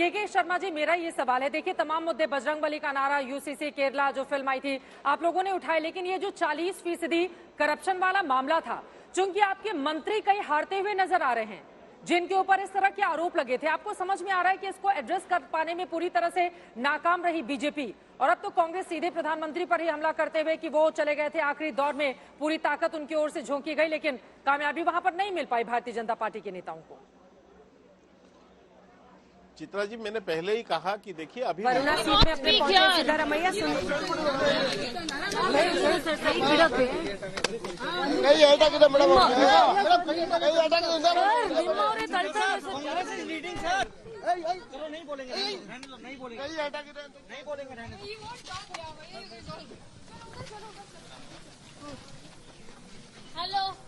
देखिए शर्मा जी, मेरा ये सवाल है, देखिए तमाम मुद्दे, बजरंगबली का नारा, यूसीसी, केरला जो फिल्म आई थी, आप लोगों ने उठाए, लेकिन ये जो 40% करप्शन वाला मामला था, चूंकि आपके मंत्री कई हारते हुए नजर आ रहे हैं जिनके ऊपर इस तरह के आरोप लगे थे, आपको समझ में आ रहा है कि इसको एड्रेस कर पाने में पूरी तरह से नाकाम रही बीजेपी, और अब तो कांग्रेस सीधे प्रधानमंत्री पर ही हमला करते हुए कि वो चले गए थे आखिरी दौर में, पूरी ताकत उनकी ओर से झोंकी गई, लेकिन कामयाबी वहां पर नहीं मिल पाई भारतीय जनता पार्टी के नेताओं को। चित्रा जी, मैंने पहले ही कहा कि देखिए अभी वरुणा सीट में अपने पहुंचे सिद्धारमैया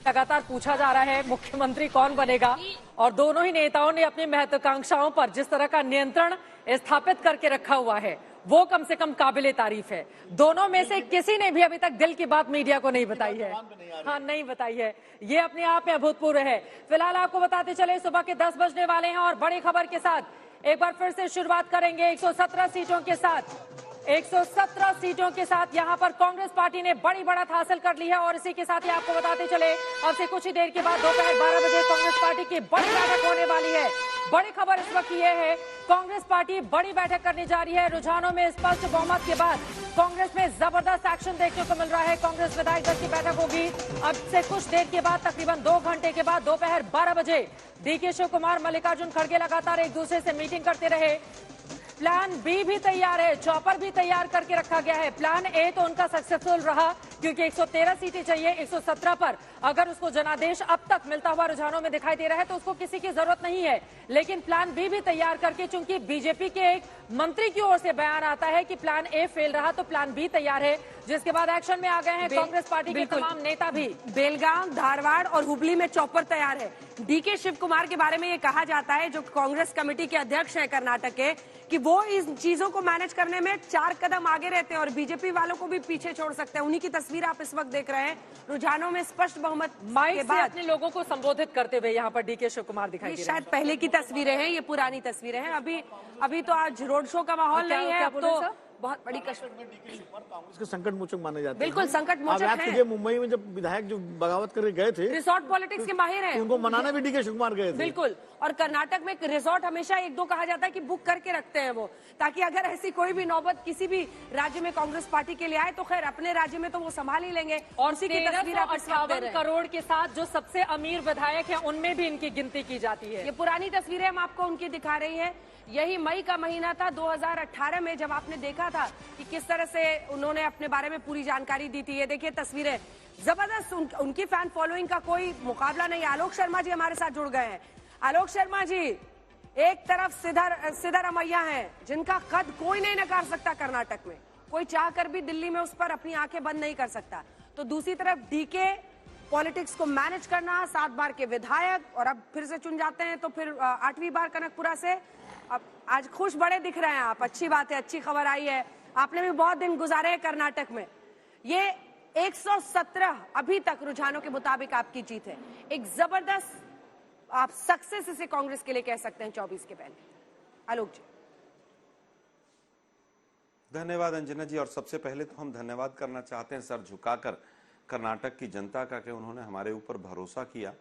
लगातार पूछा जा रहा है मुख्यमंत्री कौन बनेगा, और दोनों ही नेताओं ने अपनी महत्वाकांक्षाओं पर जिस तरह का नियंत्रण स्थापित करके रखा हुआ है वो कम से कम काबिले तारीफ है। दोनों में से किसी ने भी अभी तक दिल की बात मीडिया को नहीं बताई है। हाँ, नहीं बताई है, ये अपने आप में अभूतपूर्व है। फिलहाल आपको बताते चले सुबह के 10 बजने वाले हैं और बड़ी खबर के साथ एक बार फिर से शुरुआत करेंगे। 117 सीटों के साथ 117 सीटों के साथ यहां पर कांग्रेस पार्टी ने बड़ी बढ़त हासिल कर ली है, और इसी के साथ ही आपको बताते चले अब से कुछ ही देर के बाद दोपहर 12 बजे कांग्रेस पार्टी की बड़ी बैठक होने वाली है। बड़ी खबर इस वक्त ये है, कांग्रेस पार्टी बड़ी बैठक करने जा रही है। रुझानों में स्पष्ट बहुमत के बाद कांग्रेस में जबरदस्त एक्शन देखने को मिल रहा है। कांग्रेस विधायक दल की बैठक होगी अब से कुछ देर के बाद, तकरीबन 2 घंटे के बाद, दोपहर 12 बजे। डीके शिव कुमार, मल्लिकार्जुन खड़गे लगातार एक दूसरे से मीटिंग करते रहे। प्लान बी भी तैयार है, चॉपर भी तैयार करके रखा गया है। प्लान ए तो उनका सक्सेसफुल रहा क्योंकि 113 सीटें चाहिए, 117 पर अगर उसको जनादेश अब तक मिलता हुआ रुझानों में दिखाई दे रहा है तो उसको किसी की जरूरत नहीं है। लेकिन प्लान बी भी तैयार करके, चूंकि बीजेपी के एक मंत्री की ओर से बयान आता है कि प्लान ए फेल रहा तो प्लान बी तैयार है, जिसके बाद एक्शन में आ गए हैं कांग्रेस पार्टी के तमाम नेता भी। बेलगाम, धारवाड़ और हुबली में चॉपर तैयार है। डीके शिव कुमार के बारे में ये कहा जाता है, जो कांग्रेस कमेटी के अध्यक्ष है कर्नाटक के, कि वो इन चीजों को मैनेज करने में 4 कदम आगे रहते हैं और बीजेपी वालों को भी पीछे छोड़ सकते हैं। उन्हीं की तस्वीर आप इस वक्त देख रहे हैं। रुझानों में स्पष्ट बहुमत के बाद अपने लोगों को संबोधित करते हुए यहाँ पर डीके शिव कुमार दिखाई दे रहे हैं। शायद पहले की तस्वीरें हैं, ये पुरानी तस्वीरें हैं। अभी तो आज रोड शो का माहौल नहीं है, अब तो बहुत बड़ी कांग्रेस के संकट मोचक माने जाते हैं। बिल्कुल संकट मोचक हैं। मुंबई में जब विधायक जो बगावत करके गए थे, रिसोर्ट पॉलिटिक्स के माहिर हैं, उनको मनाने भी डीके शिव कुमार गए थे। बिल्कुल, और कर्नाटक में रिसोर्ट हमेशा 1-2 कहा जाता है कि बुक करके रखते हैं वो, ताकि अगर ऐसी कोई भी नौबत किसी भी राज्य में कांग्रेस पार्टी के लिए आए तो खैर अपने राज्य में तो वो संभाल ही लेंगे। और 1358 करोड़ के साथ जो सबसे अमीर विधायक है उनमें भी इनकी गिनती की जाती है। ये पुरानी तस्वीरें हम आपको उनकी दिखा रही है। यही मई का महीना था 2018 में, जब आपने देखा था कि किस तरह से उन्होंने अपने बारे में पूरी जानकारी दी थी। ये देखिए तस्वीरें, जबरदस्त उनकी फैन फॉलोइंग का कोई मुकाबला नहीं। आलोक शर्मा जी हमारे साथ जुड़ गए हैं। आलोक शर्मा जी, एक तरफ सिद्धारमैया हैं जिनका कद कोई नहीं नकार सकता कर्नाटक में, कोई चाहकर भी दिल्ली में उस पर अपनी आंखें बंद नहीं कर सकता, तो दूसरी तरफ डीके पॉलिटिक्स को मैनेज करना, 7 बार के विधायक, और अब फिर से चुन जाते हैं तो फिर 8वीं बार कनकपुरा से। अब आज खुश बड़े दिख रहे हैं आप, अच्छी बात है, अच्छी खबर आई है। आपने भी बहुत दिन गुजारे हैं कर्नाटक में। ये 117 अभी तक रुझानों के मुताबिक आपकी जीत है, एक जबरदस्त आप सक्सेस इसे कांग्रेस के लिए कह सकते हैं 24 के पहले। आलोक जी, धन्यवाद अंजना जी। और सबसे पहले तो हम धन्यवाद करना चाहते हैं सर झुकाकर कर्नाटक की जनता का, कि उन्होंने हमारे ऊपर भरोसा किया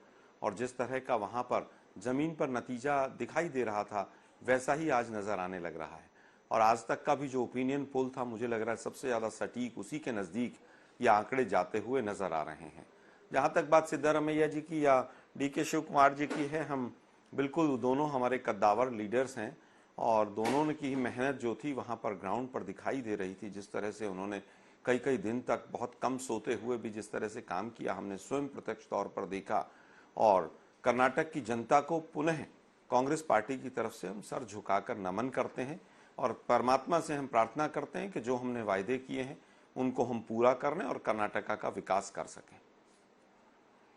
और जिस तरह का वहां पर जमीन पर नतीजा दिखाई दे रहा था वैसा ही आज नजर आने लग रहा है। और आज तक का भी जो ओपिनियन पोल था, मुझे लग रहा है सबसे ज्यादा सटीक उसी के नजदीक ये आंकड़े जाते हुए नजर आ रहे हैं। जहां तक बात सिद्धारमैया जी की या डीके शिव कुमार जी की है, हम बिल्कुल दोनों हमारे कद्दावर लीडर्स हैं और दोनों की मेहनत जो थी वहां पर ग्राउंड पर दिखाई दे रही थी। जिस तरह से उन्होंने कई दिन तक बहुत कम सोते हुए भी जिस तरह से काम किया, हमने स्वयं प्रत्यक्ष तौर पर देखा। और कर्नाटक की जनता को पुनः कांग्रेस पार्टी की तरफ से हम सर झुकाकर नमन करते हैं और परमात्मा से हम प्रार्थना करते हैं कि जो हमने वायदे किए हैं उनको हम पूरा करने और कर्नाटका का विकास कर सकें।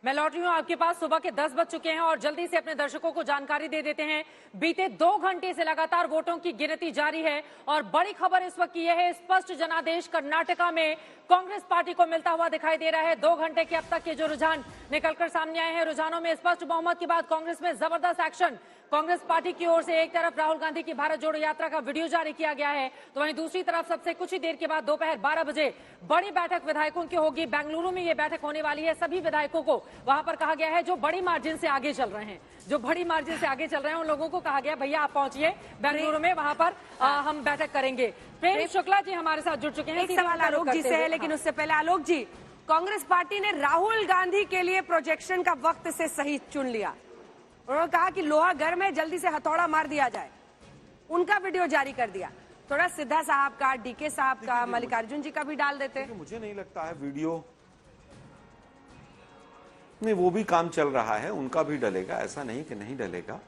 मैं लौट रही हूं आपके पास। सुबह के 10 बज चुके हैं और जल्दी से अपने दर्शकों को जानकारी दे देते हैं। बीते 2 घंटे से लगातार वोटों की गिनती जारी है और बड़ी खबर इस वक्त यह है, स्पष्ट जनादेश कर्नाटका में कांग्रेस पार्टी को मिलता हुआ दिखाई दे रहा है। 2 घंटे के अब तक के जो रुझान निकलकर सामने आए हैं, रुझानों में स्पष्ट बहुमत के बाद कांग्रेस में जबरदस्त एक्शन कांग्रेस पार्टी की ओर से एक तरफ राहुल गांधी की भारत जोड़ो यात्रा का वीडियो जारी किया गया है, तो वहीं दूसरी तरफ सबसे कुछ ही देर के बाद दोपहर 12 बजे बड़ी बैठक विधायकों की होगी। बेंगलुरु में ये बैठक होने वाली है। सभी विधायकों को वहां पर कहा गया है जो बड़ी मार्जिन से आगे चल रहे हैं, उन लोगों को कहा गया भैया आप पहुंचिए बेंगलुरु में, वहां पर हम बैठक करेंगे। प्रेम शुक्ला जी हमारे साथ जुड़ चुके हैं। एक सवाल आलोक जी से है, लेकिन उससे पहले आलोक जी, कांग्रेस पार्टी ने राहुल गांधी के लिए प्रोजेक्शन का वक्त से सही चुन लिया। उन्होंने कहा कि लोहा गर्म है, जल्दी से हथौड़ा मार दिया जाए। उनका वीडियो जारी कर दिया। थोड़ा सिद्धा साहब का, डीके साहब का, मल्लिकार्जुन जी का भी डाल देते। मुझे नहीं लगता है वीडियो नहीं, वो भी काम चल रहा है, उनका भी डलेगा, ऐसा नहीं कि नहीं डलेगा।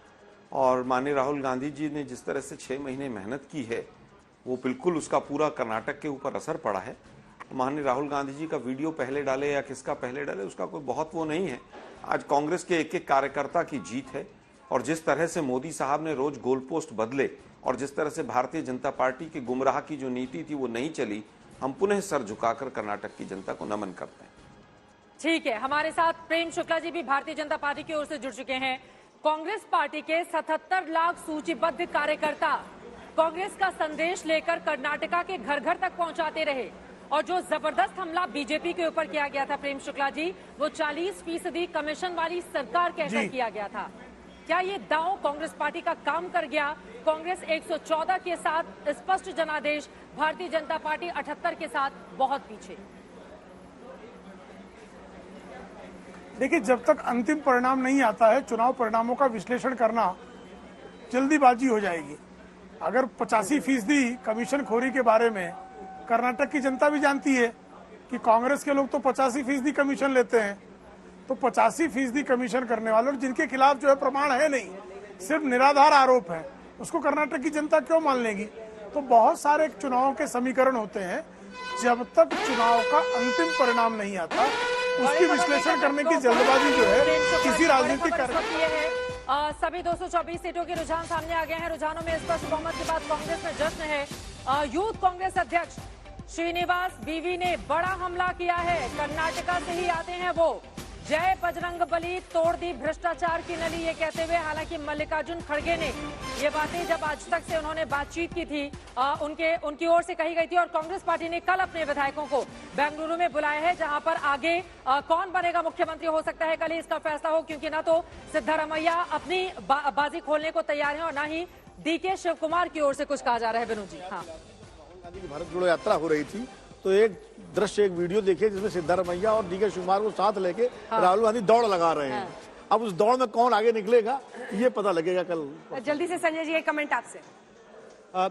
और माननीय राहुल गांधी जी ने जिस तरह से 6 महीने मेहनत की है, वो बिल्कुल उसका पूरा कर्नाटक के ऊपर असर पड़ा है। माननीय राहुल गांधी जी का वीडियो पहले डाले या किसका पहले डाले, उसका कोई बहुत वो नहीं है। आज कांग्रेस के एक एक कार्यकर्ता की जीत है। और जिस तरह से मोदी साहब ने रोज गोल पोस्ट बदले और जिस तरह से भारतीय जनता पार्टी की गुमराह की जो नीति थी वो नहीं चली, हम पुनः सर झुकाकर कर्नाटक की जनता को नमन करते हैं। ठीक है, हमारे साथ प्रेम शुक्ला जी भी भारतीय जनता पार्टी की ओर से जुड़ चुके हैं। कांग्रेस पार्टी के 77 लाख सूचीबद्ध कार्यकर्ता कांग्रेस का संदेश लेकर कर्नाटका के घर घर तक पहुंचाते रहे, और जो जबरदस्त हमला बीजेपी के ऊपर किया गया था प्रेम शुक्ला जी, वो 40% कमीशन वाली सरकार कहकर किया गया था। क्या ये दांव कांग्रेस पार्टी का काम कर गया? कांग्रेस 114 के साथ स्पष्ट जनादेश, भारतीय जनता पार्टी 78 के साथ बहुत पीछे। देखिए, जब तक अंतिम परिणाम नहीं आता है, चुनाव परिणामों का विश्लेषण करना जल्दीबाजी हो जाएगी। अगर 85% कमीशन खोरी के बारे में कर्नाटक की जनता भी जानती है कि कांग्रेस के लोग तो 85% कमीशन लेते हैं, तो 85% कमीशन करने वाले और जिनके खिलाफ जो है प्रमाण है नहीं, सिर्फ निराधार आरोप है, उसको कर्नाटक की जनता क्यों मान लेगी? तो बहुत सारे चुनावों के समीकरण होते हैं, जब तक चुनाव का अंतिम परिणाम नहीं आता उसकी विश्लेषण करने की जल्दबाजी जो है किसी राजनीतिक सभी 224 सीटों के रुझान सामने आ गए हैं। रुझानों में स्पष्ट बहुमत के बाद कांग्रेस में जश्न है। यूथ कांग्रेस अध्यक्ष श्रीनिवास बीवी ने बड़ा हमला किया है। कर्नाटका से ही आते हैं वो। जय बजरंग बली, तोड़ दी भ्रष्टाचार की नली, ये कहते हुए, हालांकि मल्लिकार्जुन खड़गे ने ये बातें जब आज तक से उन्होंने बातचीत की थी उनकी ओर से कही गई थी। और कांग्रेस पार्टी ने कल अपने विधायकों को बेंगलुरु में बुलाया है, जहां पर आगे कौन बनेगा मुख्यमंत्री हो सकता है कल ही इसका फैसला हो, क्योंकि ना तो सिद्धारमैया अपनी बाजी खोलने को तैयार है और ना ही डीके शिव कुमार की ओर से कुछ कहा जा रहा है। विनोद जी, हाँ, राहुल गांधी की भारत जोड़ो यात्रा हो रही थी, तो एक दृश्य, एक वीडियो देखिए जिसमें सिद्धारमैया और डीके शिवकुमार को साथ लेके राहुल गांधी दौड़ लगा रहे हैं। अब उस दौड़ में कौन आगे निकलेगा ये पता लगेगा कल। जल्दी से संजय जी एक कमेंट आपसे।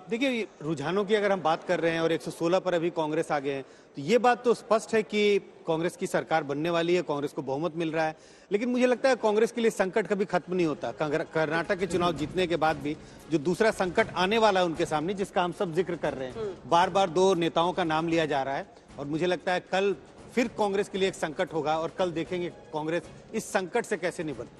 देखिए, रुझानों की अगर हम बात कर रहे हैं और 116 पर अभी कांग्रेस आगे है, तो ये बात तो स्पष्ट है कि कांग्रेस की सरकार बनने वाली है, कांग्रेस को बहुमत मिल रहा है। लेकिन मुझे लगता है कांग्रेस के लिए संकट कभी खत्म नहीं होता। कर्नाटक के चुनाव जीतने के बाद भी जो दूसरा संकट आने वाला है उनके सामने, जिसका हम सब जिक्र कर रहे हैं, बार बार 2 नेताओं का नाम लिया जा रहा है, और मुझे लगता है कल फिर कांग्रेस के लिए एक संकट होगा और कल देखेंगे कांग्रेस इस संकट से कैसे निपटती है।